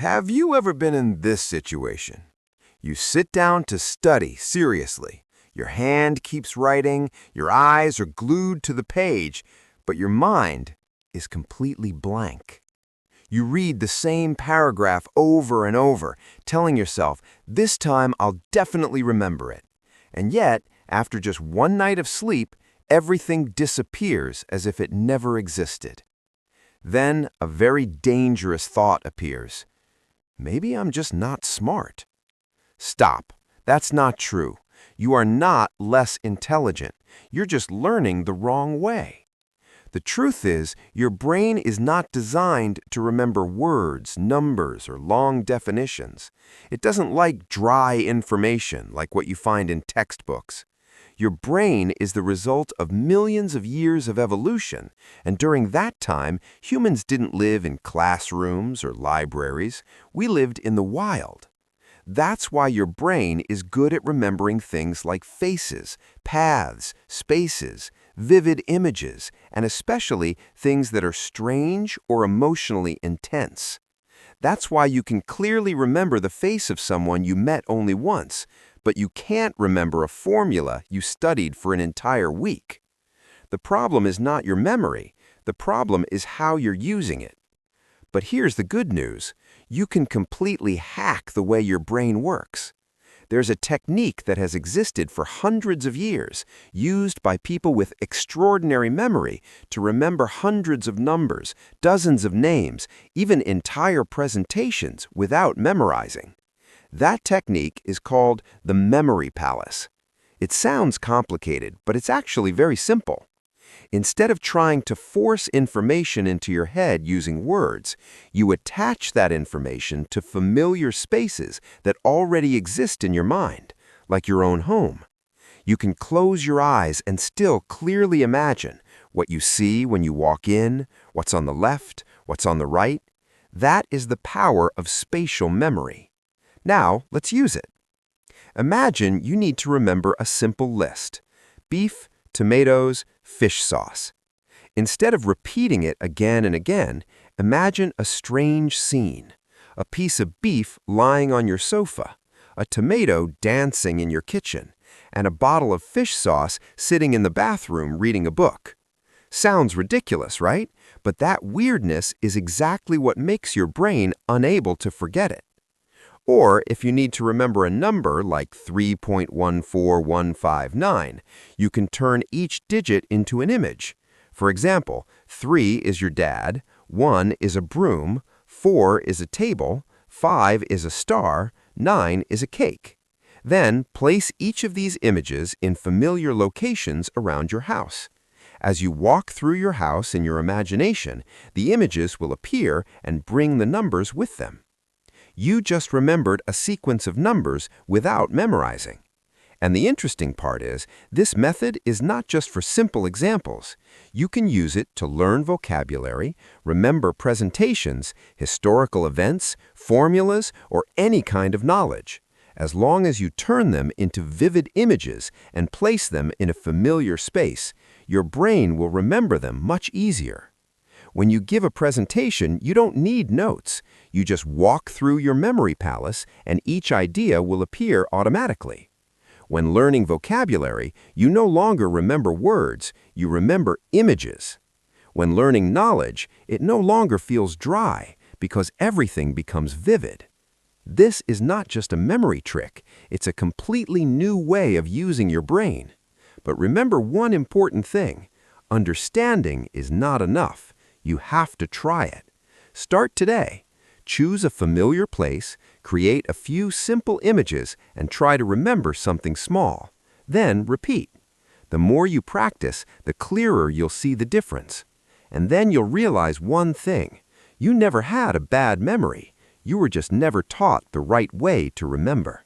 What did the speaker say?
Have you ever been in this situation? You sit down to study seriously. Your hand keeps writing, your eyes are glued to the page, but your mind is completely blank. You read the same paragraph over and over, telling yourself, this time I'll definitely remember it. And yet, after just one night of sleep, everything disappears as if it never existed. Then a very dangerous thought appears. Maybe I'm just not smart. Stop. That's not true. You are not less intelligent. You're just learning the wrong way. The truth is, your brain is not designed to remember words, numbers, or long definitions. It doesn't like dry information like what you find in textbooks. Your brain is the result of millions of years of evolution, and during that time, humans didn't live in classrooms or libraries. We lived in the wild. That's why your brain is good at remembering things like faces, paths, spaces, vivid images, and especially things that are strange or emotionally intense. That's why you can clearly remember the face of someone you met only once, but you can't remember a formula you studied for an entire week. The problem is not your memory. The problem is how you're using it. But here's the good news. You can completely hack the way your brain works. There's a technique that has existed for hundreds of years, used by people with extraordinary memory to remember hundreds of numbers, dozens of names, even entire presentations without memorizing. That technique is called the memory palace. It sounds complicated, but it's actually very simple. Instead of trying to force information into your head using words, you attach that information to familiar spaces that already exist in your mind, like your own home. You can close your eyes and still clearly imagine what you see when you walk in, what's on the left, what's on the right. That is the power of spatial memory. Now, let's use it. Imagine you need to remember a simple list: beef, tomatoes, fish sauce. Instead of repeating it again and again, imagine a strange scene: a piece of beef lying on your sofa, a tomato dancing in your kitchen, and a bottle of fish sauce sitting in the bathroom reading a book. Sounds ridiculous, right? But that weirdness is exactly what makes your brain unable to forget it. Or if you need to remember a number like 3.14159, you can turn each digit into an image. For example, 3 is your dad, 1 is a broom, 4 is a table, 5 is a star, 9 is a cake. Then place each of these images in familiar locations around your house. As you walk through your house in your imagination, the images will appear and bring the numbers with them. You just remembered a sequence of numbers without memorizing. And the interesting part is, this method is not just for simple examples. You can use it to learn vocabulary, remember presentations, historical events, formulas, or any kind of knowledge. As long as you turn them into vivid images and place them in a familiar space, your brain will remember them much easier. When you give a presentation, you don't need notes. You just walk through your memory palace and each idea will appear automatically. When learning vocabulary, you no longer remember words, you remember images. When learning knowledge, it no longer feels dry because everything becomes vivid. This is not just a memory trick, it's a completely new way of using your brain. But remember one important thing: understanding is not enough. You have to try it. Start today. Choose a familiar place, create a few simple images, and try to remember something small. Then repeat. The more you practice, the clearer you'll see the difference. And then you'll realize one thing: you never had a bad memory. You were just never taught the right way to remember.